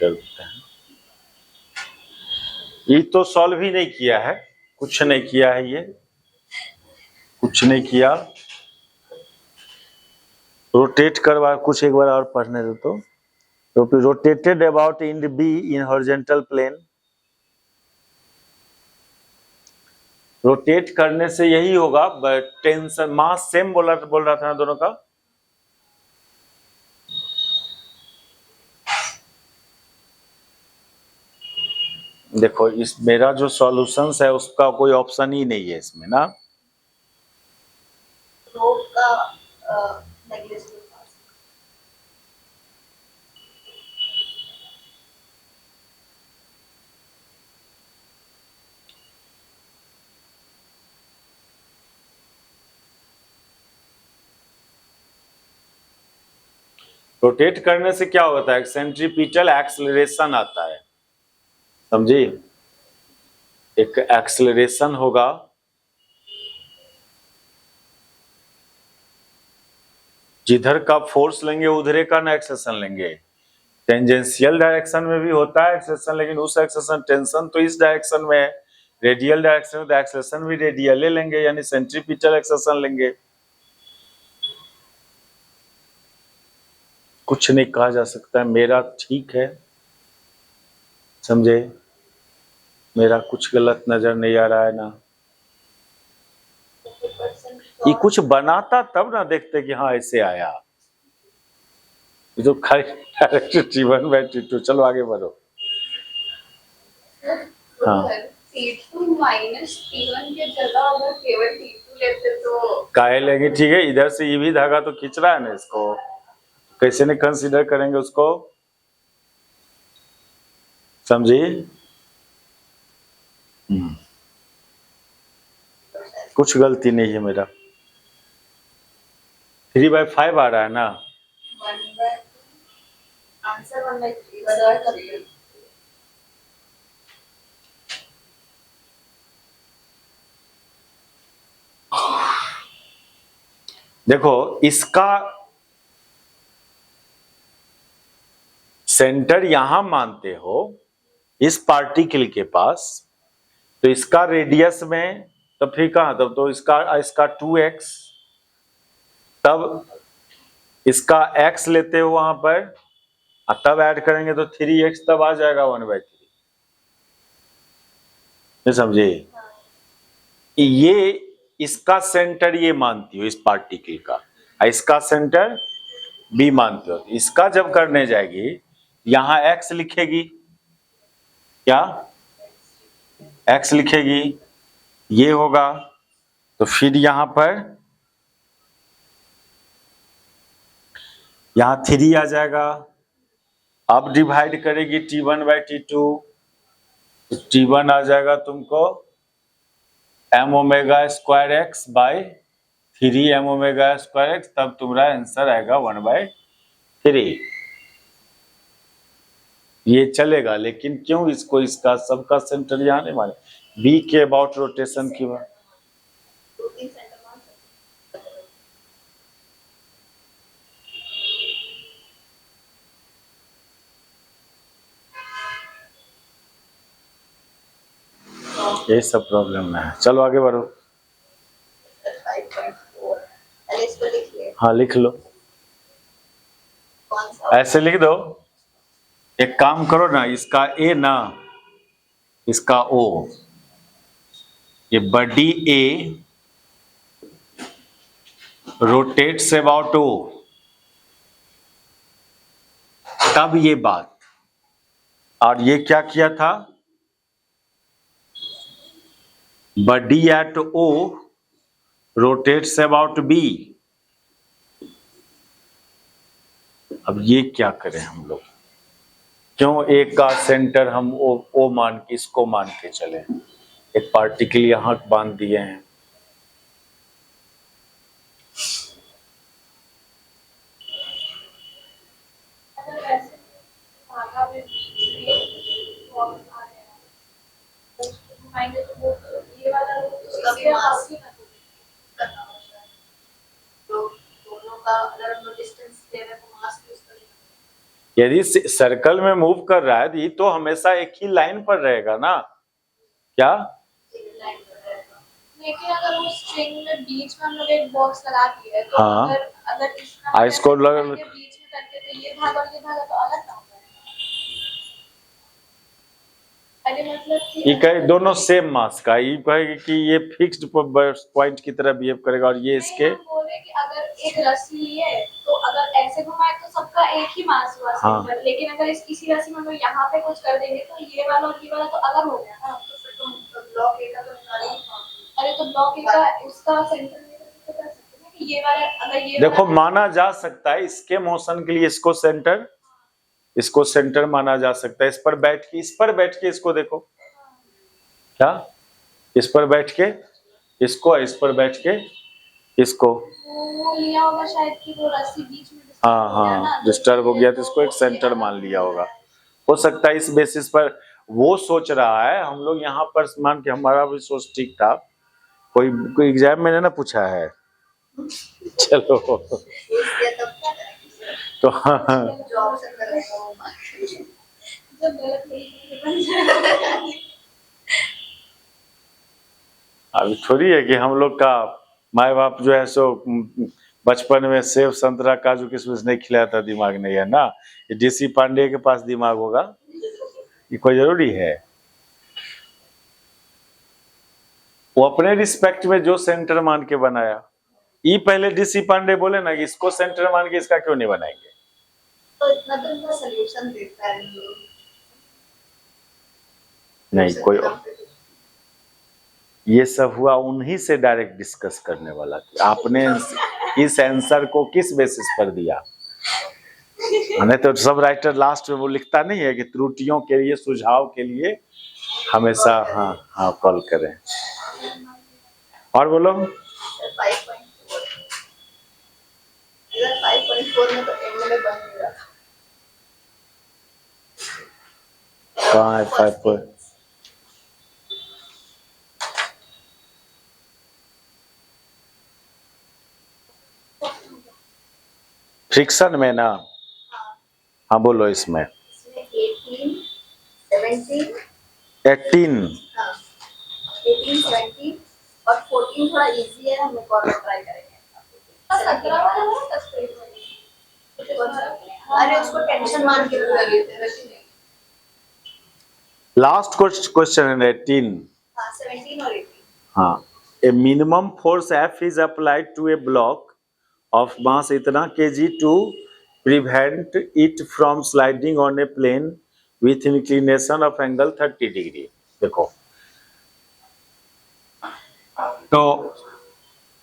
कर देते हैं। ये तो सॉल्व ही नहीं किया है, कुछ नहीं किया है, ये कुछ नहीं किया। रोटेट करवा, कुछ एक बार और पढ़ने दो तो rotated about end B in horizontal plane. Rotate करने से यही होगा, बट टेंशन मास सेम बोल रहा था ना दोनों का। देखो इस मेरा जो सॉल्यूशंस है उसका कोई ऑप्शन ही नहीं है इसमें ना। रोटेट करने से क्या होता है, सेंट्रीपिटल एक्सेलरेशन आता है, समझी? एक एक्सेलरेशन होगा, जिधर का फोर्स लेंगे उधरे का ना एक्सेलरेशन लेंगे। टेंजेंशियल डायरेक्शन में भी होता है एक्सेलरेशन, लेकिन उस एक्सेलरेशन टेंशन तो इस डायरेक्शन में है, रेडियल डायरेक्शन में तो एक्सेलरेशन भी रेडियल लेंगे, यानी सेंट्रीपिटल एक्सेलरेशन लेंगे। कुछ नहीं कहा जा सकता है, मेरा ठीक है, समझे? मेरा कुछ गलत नजर नहीं आ रहा है ना। ये कुछ बनाता तब ना देखते कि हाँ ऐसे आया, ये तो खाली डायरेक्ट T1 by T2। चलो आगे बढ़ो। हाँ T2 माइनस T1 के जगह अगर केवल T2 लेते तो काहे लेंगे, ठीक है, इधर से ये भी धागा तो खींच रहा है ना, इसको कैसे नहीं कंसीडर करेंगे उसको, समझी? कुछ गलती नहीं है मेरा। 3/5 आ रहा है ना। आंसर 1/3 देखो इसका सेंटर यहां मानते हो इस पार्टिकल के पास, तो इसका रेडियस में, तो फिर कहां, तब तो इसका 2x, तब इसका x लेते हो वहां पर, तब ऐड करेंगे तो 3x, तब आ जाएगा 1/3। ये समझे? ये इसका सेंटर ये मानती हो इस पार्टिकल का, इसका सेंटर बी मानते हो, इसका जब करने जाएगी यहां x लिखेगी, क्या x लिखेगी, ये होगा, तो फिर यहां पर यहां 3 आ जाएगा। अब डिवाइड करेगी T1 by T2, तो T1 आ जाएगा तुमको m omega square x by 3 m omega square x, तब तुम्हारा आंसर आएगा 1/3। ये चलेगा, लेकिन क्यों इसको इसका सबका सेंटर यहाँ नहीं माने, बी के अबाउट रोटेशन की बात। यही सब प्रॉब्लम है। चलो आगे बढ़ो। हाँ लिख लो, ऐसे लिख दो। एक काम करो ना, इसका ए ना, इसका ओ, ये बडी ए रोटेट्स अबाउट ओ, तब ये बात, और ये क्या किया था, body at O rotates about B. अब ये क्या करें हम लोग, क्यों एक का सेंटर हम ओ मान के, इसको मान के चले, एक पार्टिकल यहां बांध दिए हैं। यदि सर्कल में मूव कर रहा है तो हमेशा एक ही लाइन पर रहेगा ना, क्या? लेकिन अगर वो स्ट्रिंग में बीच में हम लोग एक बॉक्स लगा दिए तो हाँ। अगर अगर इसका इसको बीच में करके तो ये भाग और ये भाग तो अलग ना हो जाएगा। अरे मतलब कि ये कहे दोनों सेम मास का, ये कहेगी कि ये फिक्स्ड पॉइंट की तरह बिहेव करेगा और ये इसके बोले कि अगर एक रस्सी लिए तो अगर ऐसे घुमाए तो सबका एक ही मास हुआ हाँ। लेकिन अगर इसी रस्सी में हम लोग यहाँ पे कुछ कर देंगे तो ये वाला और ये वाला तो अलग हो गया ना, तो फिर तो ब्लॉक ए का तो निकाल ही। अरे तो ब्लॉक ए का उसका सेंटर में तो कर सकते हैं कि ये वाला अगर ये देखो वाला माना जा सकता है इसके मोशन के लिए इसको सेंटर माना जा सकता है। इस पर बैठ के इसको देखो, क्या इस पर बैठ के इसको, इस पर बैठ के इसको, वो लिया होगा शायद कि वो रस्सी बीच में हाँ डिस्टर्ब हो गया तो इसको एक सेंटर मान लिया होगा। हो सकता है इस बेसिस पर वो सोच रहा है, हम लोग यहाँ पर मान के हमारा भी सोच ठीक था। कोई एग्जाम मैंने ना पूछा है चलो तो अभी थोड़ी है कि हम लोग का माए बाप जो है सो बचपन में सेब संतरा काजू किशमिश नहीं खिलाया था, दिमाग नहीं है ना। ये डीसी पांडे के पास दिमाग होगा, ये कोई जरूरी है। वो अपने रिस्पेक्ट में जो सेंटर मान के बनाया, ये पहले डीसी पांडे बोले ना कि इसको सेंटर मान के इसका क्यों नहीं बनाएंगे। तो इतना तो इनका सॉल्यूशन देता है नहीं कोई, ये सब हुआ उन्हीं से डायरेक्ट डिस्कस करने वाला कि आपने इस आंसर को किस बेसिस पर दिया। नहीं तो सब राइटर लास्ट में वो लिखता नहीं है कि त्रुटियों के लिए सुझाव के लिए हमेशा हाँ कॉल करें। और बोलो 5.4 में तो एमएलए बन गया था। कहाँ है 5 फ्रिक्शन में ना? हाँ बोलो इसमें 18, 17 18 हाँ 18, 17 और 14 थोड़ा इजी है, हम एक और ट्राई करेंगे। 17 वाला है ना 10 अरे उसको टेंशन मान के लगा लेते हैं। लास्ट क्वेश्चन है 18। हाँ 17 और 18। हाँ, ए minimum force F is applied to a block of mass इतना kg to prevent it from sliding on a plane with inclination of angle 30 degree। देखो तो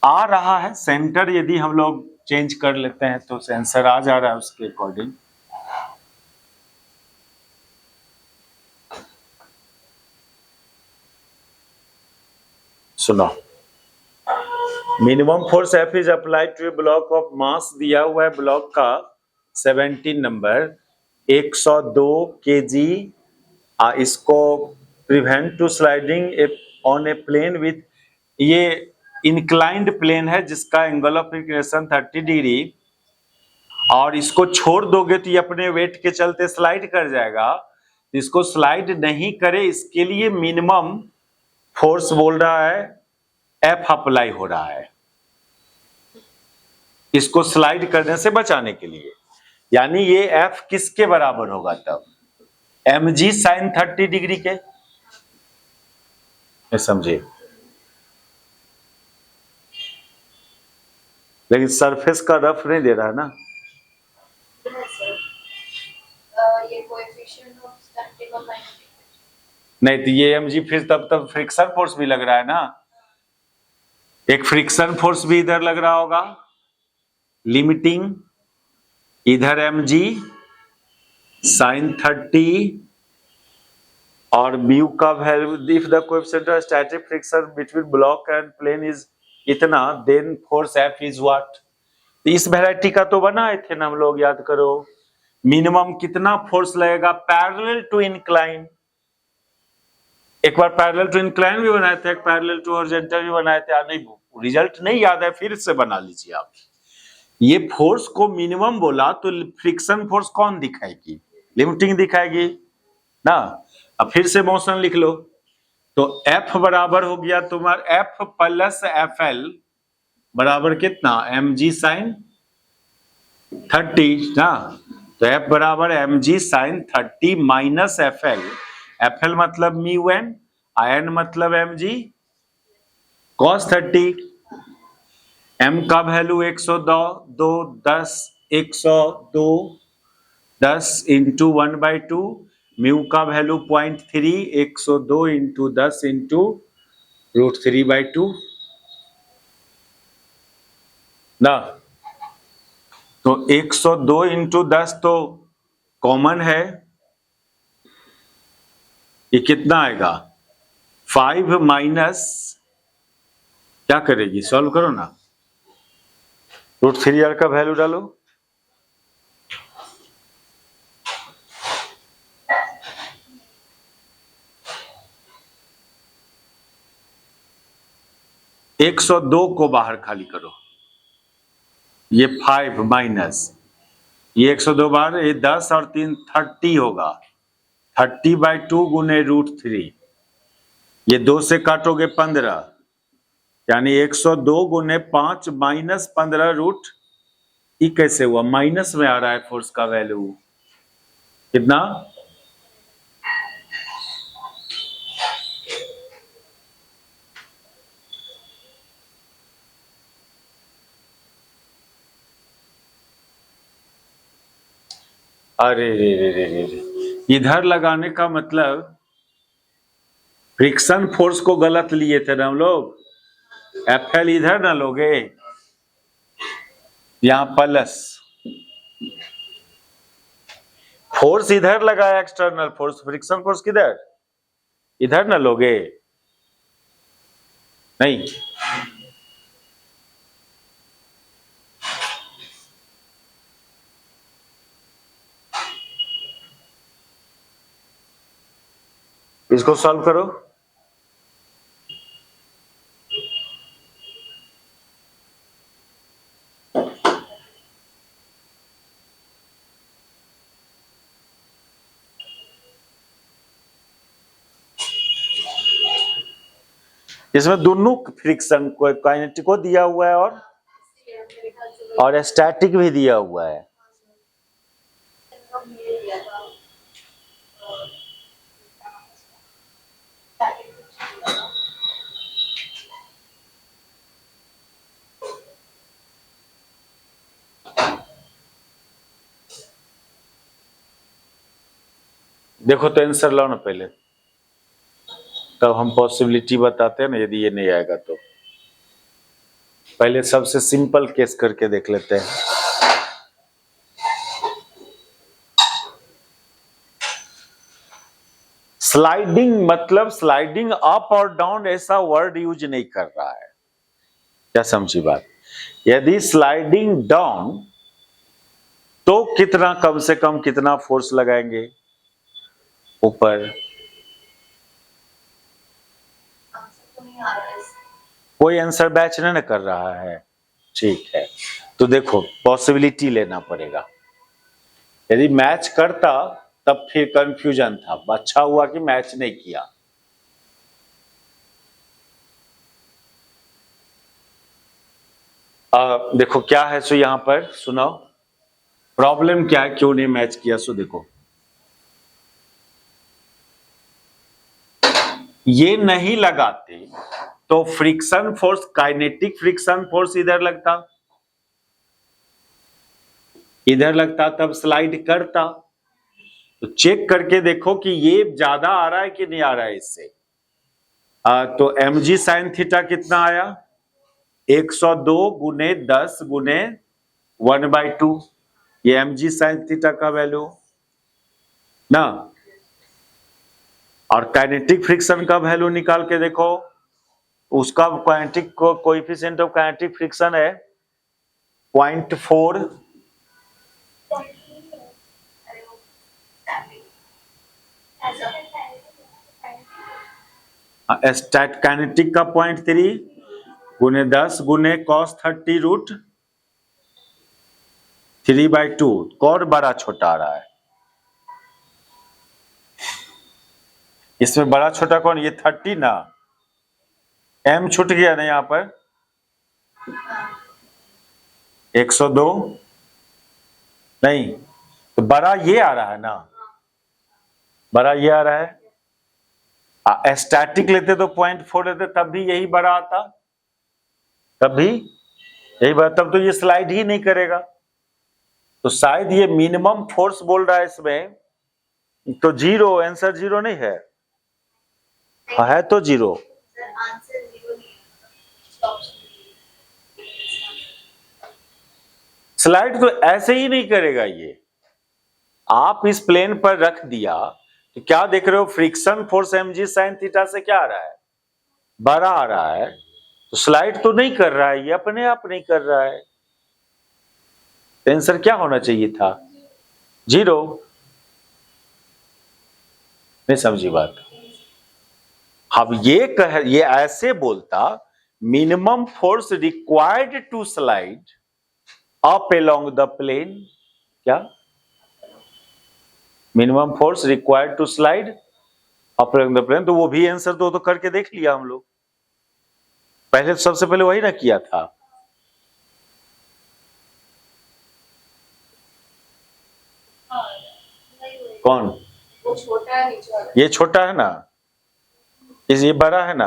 आ रहा है सेंटर, यदि हम लोग चेंज कर लेते हैं तो सेंसर आ जा रहा है उसके अकॉर्डिंग। सुनो, minimum force F is applied to a block of mass, दिया हुआ है ब्लॉक का 17 नंबर 102 kg। इसको prevent to sliding on a plane with, ये इंक्लाइंड प्लेन है जिसका एंगल ऑफ इंक्लिनेशन 30 डिग्री, और इसको छोड़ दोगे तो ये अपने वेट के चलते स्लाइड कर जाएगा। इसको स्लाइड नहीं करे इसके लिए मिनिमम फोर्स बोल रहा है F अप्लाई हो रहा है इसको स्लाइड करने से बचाने के लिए। यानी ये F किसके बराबर होगा तब? mg sin 30 डिग्री के, समझे? लेकिन सरफेस का रफ नहीं दे रहा है ना। ये कोएफिशिएंट ऑफ स्टैटिक और काइनेटिक नहीं तो ये mg फिर तब फ्रिक्शन फोर्स भी लग रहा है ना, एक फ्रिक्शन फोर्स भी इधर लग रहा होगा लिमिटिंग, इधर mg sin 30 और म्यू का value, if the coefficient of static friction between block and plane is इतना, then force F is what. तो इस वैरायटी का तो बनाए थे ना हम लोग, याद करो। मिनिमम कितना फोर्स लगेगा पैरेलल टू इंक्लाइन, एक बार पैरेलल टू इंक्लाइन भी बनाए थे, एक पैरेलल टू हॉरिजॉन्टल भी बनाए थे। नहीं रिजल्ट नहीं याद है, फिर से बना लीजिए आप। ये फोर्स को मिनिमम बोला तो फ्रिक्शन फोर्स कौन दिखाएगी? लिमिटिंग दिखाएगी ना। अब फिर से मोशन लिख लो, तो F बराबर हो गया तुम्हारा F प्लस FL बराबर कितना? mg साइन 30 ना। तो F बराबर mg sine 30 minus FL। FL मतलब म्यू एन, आयन मतलब mg cos 30। m का वैल्यू 102 10 102 10 इंटू 1/2, म्यू का वैल्यू 0.3 102 इंटू 10 इंटू √3/2 ना। तो 102 इंटू 10 तो कॉमन है, ये कितना आएगा? 5 माइनस क्या करेगी? सॉल्व करो ना, √3r का वैल्यू डालो। एक 102 को बाहर खाली करो, ये 5 माइनस ये 102 बाहर, ये 10 और 3 30 होगा। 30/2 गुने √3, ये 2 से काटोगे 15, यानी 102 गुने 5 माइनस 15 रूट। ये कैसे हुआ? माइनस में आ रहा है फोर्स का वैल्यू कितना? अरे रे रे रे रे रे, इधर लगाने का मतलब फ्रिक्शन फोर्स को गलत लिए थे ना हम लोग। FL इधर ना लोगे, यहां प्लस फोर्स इधर लगाया, एक्सटर्नल फोर्स, फ्रिक्शन फोर्स किधर? इधर ना लोगे? नहीं, इसको सॉल्व करो। इसमें दोनों फ्रिक्शन को, काइनेटिक को दिया हुआ है और स्टैटिक भी दिया हुआ है। देखो तो आंसर लाओ ना पहले, तब हम पॉसिबिलिटी बताते हैं ना, यदि ये नहीं आएगा तो। पहले सबसे सिंपल केस करके देख लेते हैं। स्लाइडिंग मतलब स्लाइडिंग अप और डाउन ऐसा वर्ड यूज नहीं कर रहा है, क्या समझी बात? यदि स्लाइडिंग डाउन तो कितना, कम से कम कितना फोर्स लगाएंगे ऊपर? कोई आंसर बैच नहीं कर रहा है, ठीक है। तो देखो पॉसिबिलिटी लेना पड़ेगा। यदि मैच करता तब फिर कंफ्यूजन था, अच्छा हुआ कि मैच नहीं किया। देखो क्या है सो यहां पर सुनाओ, प्रॉब्लम क्या है, क्यों नहीं मैच किया? सो देखो, ये नहीं लगाते तो friction force, kinetic friction force इधर लगता, इधर लगता, तब स्लाइड करता। तो चेक करके देखो कि ये ज्यादा आ रहा है कि नहीं आ रहा है इससे। तो mg साइन थीटा कितना आया? 102 गुने 10 गुने 1/2, ये mg साइन थीटा का वैल्यू ना। और काइनेटिक फ्रिक्शन का वैल्यू निकाल के देखो, उसका kinetic coefficient of kinetic friction है 0.4, स्टैट काइनेटिक का 0.3 गुने 10 गुने cos 30 रूट 3/2 कौन बड़ा छोटा आ रहा है? इसमें बड़ा छोटा कौन? ये 30 ना, m छूट गया ना यहाँ पर, 102 नहीं, तो बड़ा ये आ रहा है ना, बड़ा ये आ रहा है। स्टैटिक लेते तो 0.4 लेते तब भी यही बड़ा आता, तब भी यही बड़ा, तब तो ये स्लाइड ही नहीं करेगा। तो शायद ये मिनिमम फोर्स बोल रहा है इसमें, तो जीरो, आंसर जीरो नहीं है? है तो जीरो। आंसर जीरो नहीं है। स्लाइड तो ऐसे ही नहीं करेगा ये। आप इस प्लेन पर रख दिया तो क्या देख रहे हो? Friction force mg sin theta से क्या आ रहा है? बड़ा आ रहा है। तो स्लाइड तो नहीं कर रहा है, ये अपने आप नहीं कर रहा है। आंसर क्या होना चाहिए था? जीरो। नहीं समझी बात? अब ये ऐसे बोलता, minimum force required to slide up along the plane, क्या? Minimum force required to slide up along the plane, तो वो भी आंसर दो तो करके देख लिया हम लोग। पहले तो सबसे पहले वही ना किया था। कौन? वो छोटा है नीचे वाला। ये छोटा है ना, ये बड़ा है ना,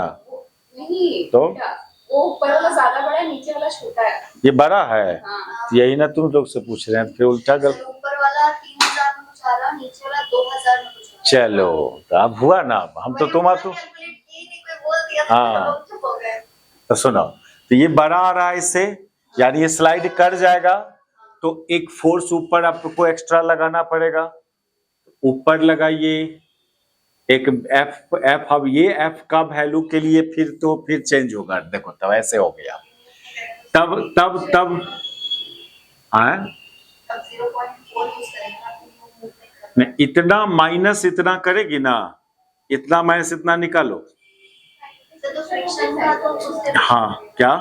नहीं तो वो ऊपर वाला ज्यादा बड़ा है, नीचे वाला छोटा है। ये बड़ा है। हाँ। यही ना तुम लोग से पूछ रहे हैं, फिर उल्टा गल। ऊपर वाला 3000 में कुछ आ रहा, नीचे वाला 2000 में कुछ आ रहा। चलो तो अब हुआ ना, हम तो तुम हाँ तो सुनो, तो ये बड़ा आ रहा है इससे, यानी ये स्लाइड कर जाएगा, तो एक फोर्स ऊपर आपको एक्स्ट्रा लगाना पड़ेगा, ऊपर लगाइए एक एफ। अब ये एफ का वैल्यू के लिए फिर चेंज होगा, देखो तब ऐसे हो गया, तब हाँ नहीं, इतना माइनस इतना करेगी ना, इतना माइनस इतना निकालो। हाँ क्या?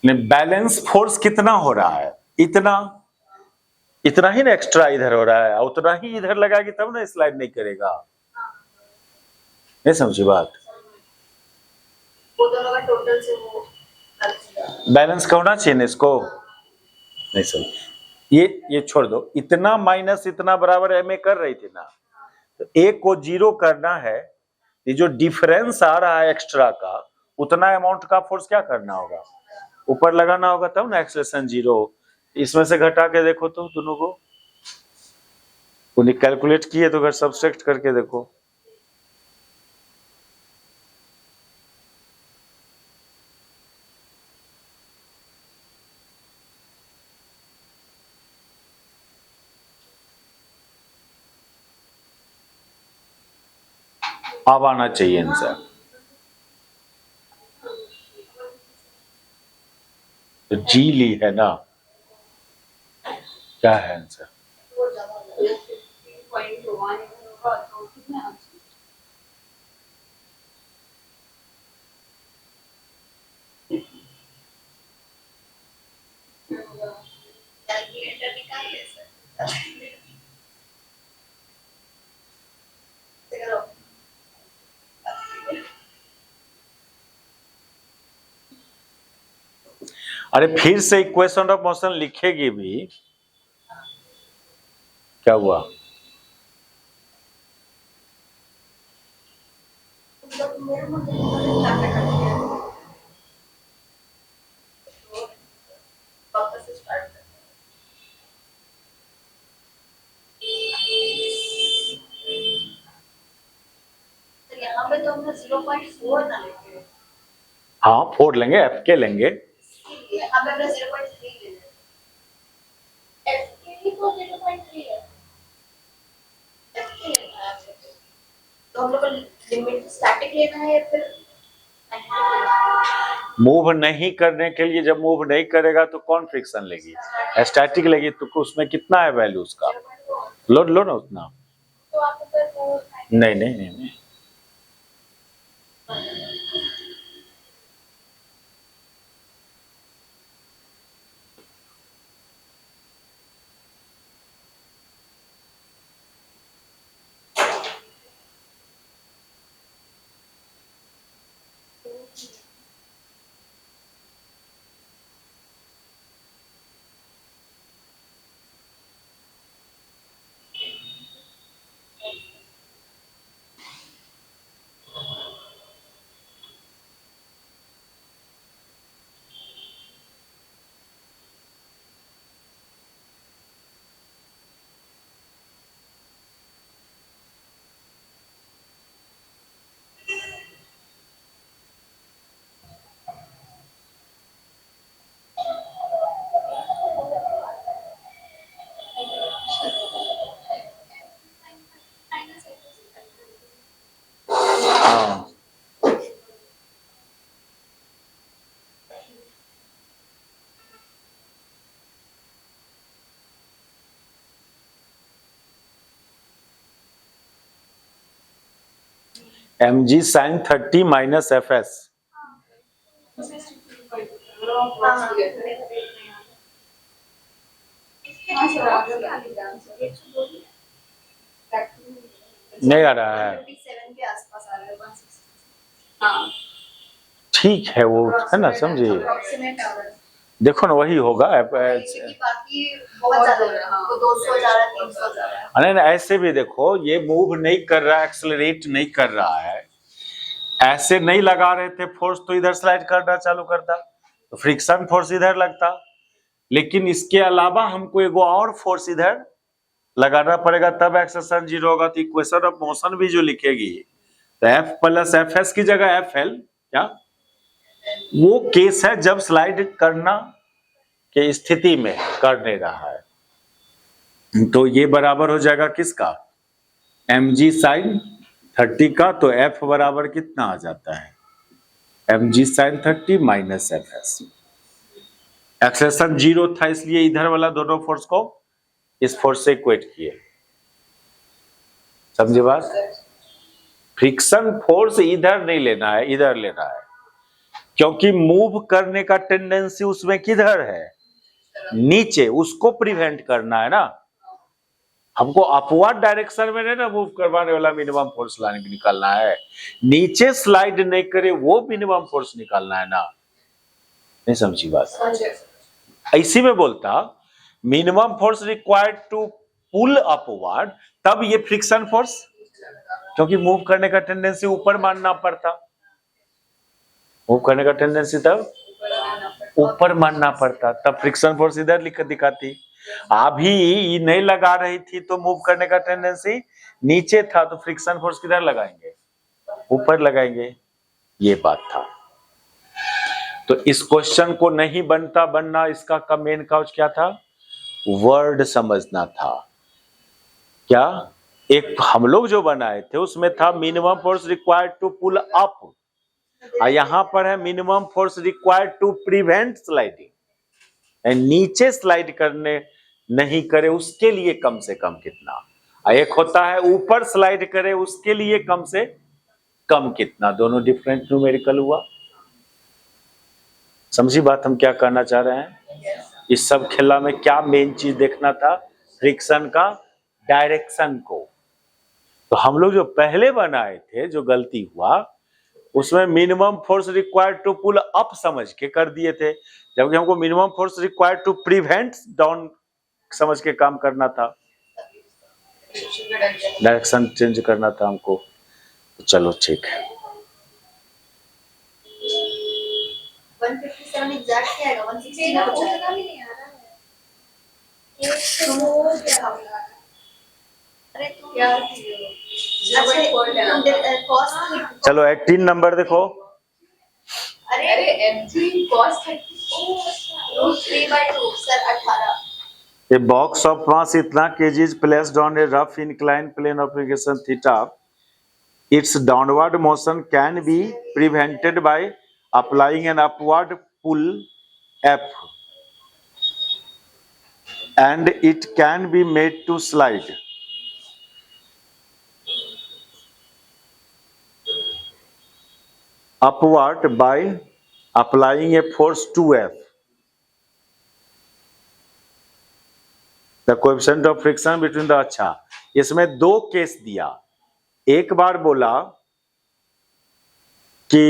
बैलेंस फोर्स कितना हो रहा है? इतना ही ना एक्स्ट्रा इधर हो रहा है, उतना ही इधर लगाएगी तब ना स्लाइड नहीं करेगा। नहीं समझी बात? वो दोनों का टोटल से वो बैलेंस का होना चाहिए ना इसको। नहीं समझ, ये छोड़ दो, इतना माइनस इतना बराबर एम ए कर रही थी ना, तो एक को जीरो करना है, ये जो डिफरेंस आ रहा है एक्स्ट्रा का, उतना अमाउंट का फोर्स क्या करना होगा? ऊपर लगाना होगा, तब ना एक्सेलेरेशन जीरो। इसमें से घटा के देखो तो दोनों को, उन्हें कैलकुलेट किए तो अगर सब्सट्रैक्ट करके देखो। अब आना चाहिए आंसर। तो जी ली है ना, क्या है आंसर? कैलकुलेटर निकाल ले सर। अरे फिर से इक्वेशन ऑफ मोशन लिखेगी भी, क्या हुआ? यहाँ पे तो हमने 0.4 ना लेंगे। हाँ 4 लेंगे, एफ के लेंगे। यहाँ पे हमने 0.3 ले लेंगे। एफ के ही तो 0.3 है। एफ के लेना है आपको। तो हम लोग को लिमिट स्टैटिक लेना है या फिर मूव नहीं करने के लिए, जब मूव नहीं करेगा तो कौन फ्रिक्शन लेगी? स्टैटिक लेगी, तो उसमें कितना है वैल्यू उसका? लोड लो ना उतना। तो आप ऊपर वो नहीं नहीं नहीं नहीं, हाँ, mg sin 30 minus F S. नहीं आ रहा है, 57 के आसपास आ रहा है, 160। हाँ, ठीक है वो है ना, समझिए। approximate आ रहा है। देखो ना वही होगा। क्योंकि बाकी बहुत ज्यादा हो रहा है, तो 200 जा रहा है, 300 जा रहा है। नहीं नहीं, ऐसे भी देखो, ये मूव नहीं कर रहा है, एक्सेलरेट नहीं कर रहा है, ऐसे नहीं लगा रहे थे फोर्स तो इधर स्लाइड करना चालू करता, तो फ्रिक्शन फोर्स इधर लगता। लेकिन इसके अलावा हमको एगो और फोर्स इधर लगाना पड़ेगा, तब एक्सेलरेशन जीरो होगा। तो इक्वेशन ऑफ मोशन भी जो लिखेगी, तो एफ प्लस एफ एस की जगह एफ एल, क्या वो केस है जब स्लाइड करना के स्थिति में कर नहीं रहा है। तो ये बराबर हो जाएगा किसका, mg साइन 30 का। तो f बराबर कितना आ जाता है, mg sine 30 minus F S. Acceleration zero था, इसलिए इधर वाला दोनों फोर्स को इस फोर्स से इक्वेट किए। समझे बात? फ्रिक्शन फोर्स इधर नहीं लेना है, इधर लेना है, क्योंकि मूव करने का टेंडेंसी उसमें किधर है, नीचे, उसको प्रिवेंट करना है ना। हमको अपवर्ड डायरेक्शन में नहीं ना मूव करवाने वाला मिनिमम फोर्स लाने निकालना है, नीचे स्लाइड नहीं करे वो मिनिमम फोर्स निकालना है ना। नहीं समझी बात? इसी में बोलता minimum force required to pull upward, तब ये फ्रिक्शन फोर्स, क्योंकि मूव करने का टेंडेंसी ऊपर मानना पड़ता, मूव करने का टेंडेंसी तब ऊपर मानना पड़ता, तब फ्रिक्शन फोर्स इधर लिख दिखाती। अभी नहीं लगा रही थी तो मूव करने का टेंडेंसी नीचे था, तो फ्रिक्शन फोर्स किधर लगाएंगे, ऊपर लगाएंगे। ये बात था। तो इस क्वेश्चन को नहीं बनना, इसका का मेन काउच क्या था, वर्ड समझना था। क्या एक हम लोग जो बनाए थे उसमें था minimum force required to pull up, और यहां पर है minimum force required to prevent sliding, नीचे स्लाइड करने नहीं करे उसके लिए कम से कम कितना, एक होता है ऊपर स्लाइड करे उसके लिए कम से कम कितना, दोनों डिफरेंट न्यूमेरिकल हुआ। समझी बात हम क्या कहना चाह रहे हैं? इस सब खेला में क्या मेन चीज देखना था, फ्रिक्शन का डायरेक्शन को। तो हम लोग जो पहले बनाए थे, जो गलती हुआ उसमें minimum force required to pull up समझ के कर दिए थे, जबकि हमको minimum force required to prevent down समझ के काम करना था, डायरेक्शन चेंज करना था हमको। तो चलो ठीक है। 157 एग्जैक्ट क्या आएगा, 160 ना हो जाएगा। भी नहीं आ रहा है, अरे तुम क्या, अच्छा कॉस्ट, चलो 18 नंबर देखो। अरे mg cos 3/2 sir 18। A box of mass इतना kg is placed on a rough inclined plane of inclination theta. Its downward motion can be prevented by applying an upward pull F, and it can be made to slide. Upward by applying a force 2F, the coefficient of friction between the, अच्छा इसमें दो case दिया, एक बार बोला कि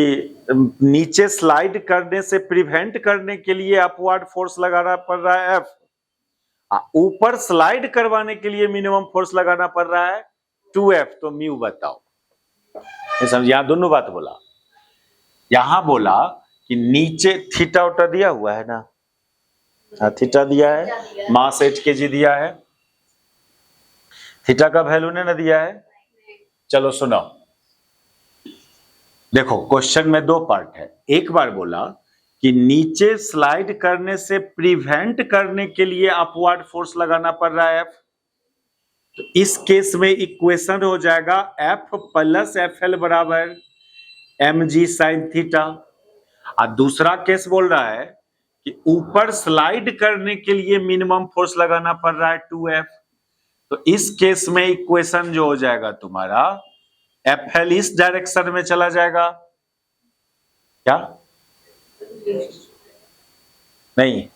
नीचे slide करने से प्रिवेंट करने के लिए अपवर्ड फोर्स लगाना पड़ रहा है F, ऊपर स्लाइड करवाने के लिए मिनिमम फोर्स लगाना पड़ रहा है 2F, तो म्यू बताओ। समझ, यहां दोनों बात बोला, यहां बोला कि नीचे थीटा उटा दिया हुआ है ना, हाँ थीटा दिया है, मास 8 kg दिया है, थीटा का वैल्यू ने ना दिया है। चलो सुनो, देखो क्वेश्चन में दो पार्ट है, एक बार बोला कि नीचे स्लाइड करने से प्रिवेंट करने के लिए अपवर्ड फोर्स लगाना पड़ रहा है F, तो इस केस में इक्वेशन हो जाएगा F प्लस FL बराबर mg साइन थीटा। और दूसरा केस बोल रहा है कि ऊपर स्लाइड करने के लिए मिनिमम फोर्स लगाना पड़ रहा है 2F, तो इस केस में इक्वेशन जो हो जाएगा तुम्हारा FL इस डायरेक्शन में चला जाएगा, क्या नहीं,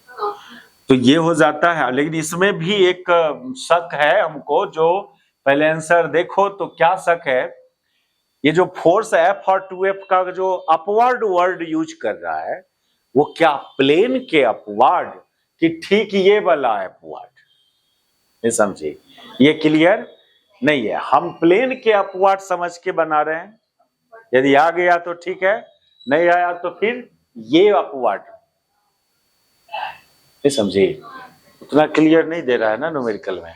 तो ये हो जाता है। लेकिन इसमें भी एक शक है हमको, जो पहले आंसर देखो तो क्या शक है, ये जो फोर्स F और 2F का जो अपवर्ड वर्ड यूज कर रहा है वो क्या प्लेन के अपवर्ड कि ठीक ये वाला अपवर्ड, ये समझिए, ये क्लियर नहीं है, हम प्लेन के अपवर्ड समझ के बना रहे हैं, यदि आ गया तो ठीक है, नहीं आया तो फिर ये अपवर्ड, ये समझिए, उतना क्लियर नहीं दे रहा है ना न्यूमेरिकल में,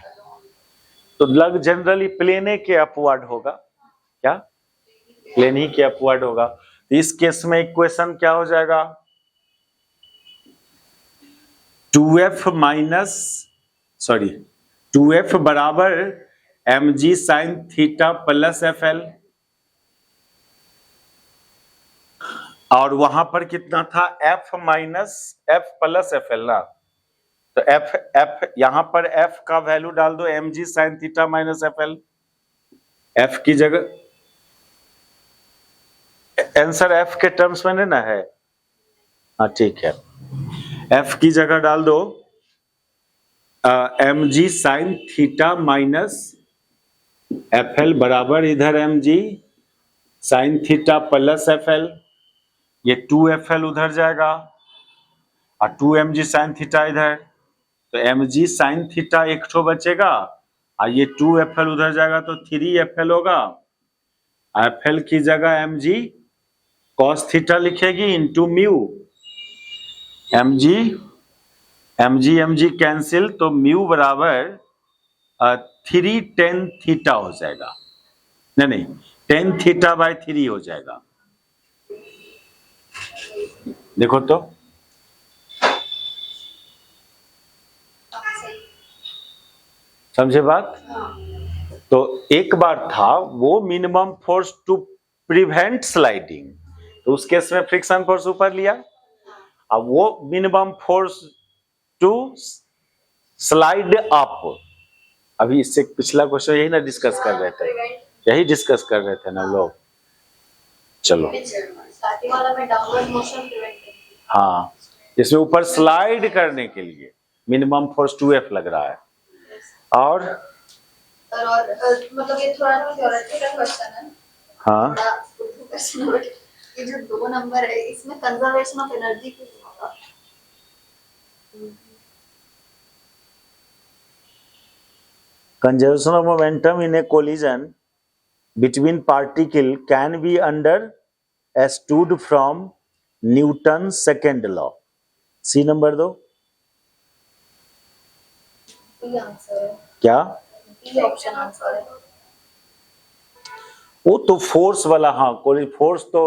तो लग जनरली प्लेने के अपवर्ड होगा, क्या प्लेन ही के अपवर्ड होगा। तो इस केस में इक्वेशन क्या हो जाएगा 2F बराबर mg sine theta plus FL, और वहां पर कितना था F minus F plus FL ना, तो F यहां पर F का वैल्यू डाल दो mg sine theta minus FL, F की जगह आंसर F के टर्म्स में ना है, हाँ ठीक है, F की जगह डाल दो mg sine theta minus FL बराबर इधर mg sine theta plus FL, ये 2FL उधर जाएगा और 2mg साइन थीटा इधर, तो mg साइन थीटा एक ठो बचेगा और ये 2FL उधर जाएगा तो 3FL होगा, FL की जगह mg cos थीटा लिखेगी इंटू म्यू, mg कैंसिल, तो म्यू बराबर 3 tan थीटा हो जाएगा, नहीं tan थीटा बाय 3 हो जाएगा, देखो तो समझे बात। तो एक बार था वो minimum force to prevent sliding, तो उस केस में फ्रिक्शन फोर्स ऊपर लिया, अब वो minimum force to slide up, अभी इससे पिछला क्वेश्चन यही ना डिस्कस कर रहे थे, यही डिस्कस कर रहे थे ना लोग। चलो हाँ, इसमें ऊपर स्लाइड करने के लिए मिनिमम फोर्स 2F लग रहा है, और मतलब ये थोड़ा थ्योरेटिकल क्वेश्चन है, हाँ ये जो 2 नंबर है इसमें कंजर्वेशन ऑफ एनर्जी की होगा, conservation of momentum in a collision between particle can be understood from Newton's second law, C number दो, ये आंसर है, क्या ये ऑप्शन आंसर है, वो तो फोर्स वाला, हाँ फोर्स तो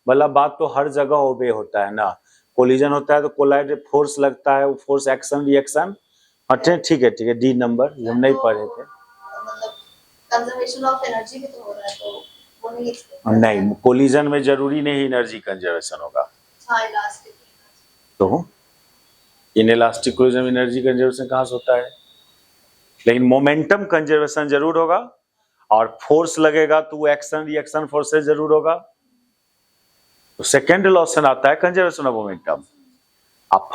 वाला बात तो हर जगह ओबे होता है ना, कोलिजन होता है तो कोलाइड फोर्स लगता है, वो फोर्स एक्शन रिएक्शन हटे, ठीक है डी नंबर हम नहीं पढ़े थे, मतलब कंजर्वेशन ऑफ एनर्जी भी तो हो रहा है, तो वो नहीं एक्सप्लेन, नहीं कोलिजन में जरूरी नहीं एनर्जी कंजर्वेशन होगा, हाँ इलास्टिक, तो इनइलास्टिक कोलिजन में एनर्जी कंजर्वेशन कहाँ से होता है, लेकिन मोमेंटम कंजर्वेशन जरूर होगा, और फोर्स लगेगा तो एक्शन रिएक्शन फोर्स से जरूर होगा। तो सेकेंड रिलेशन आता है कंजर्वेशन ऑफ मोमेंटम। अब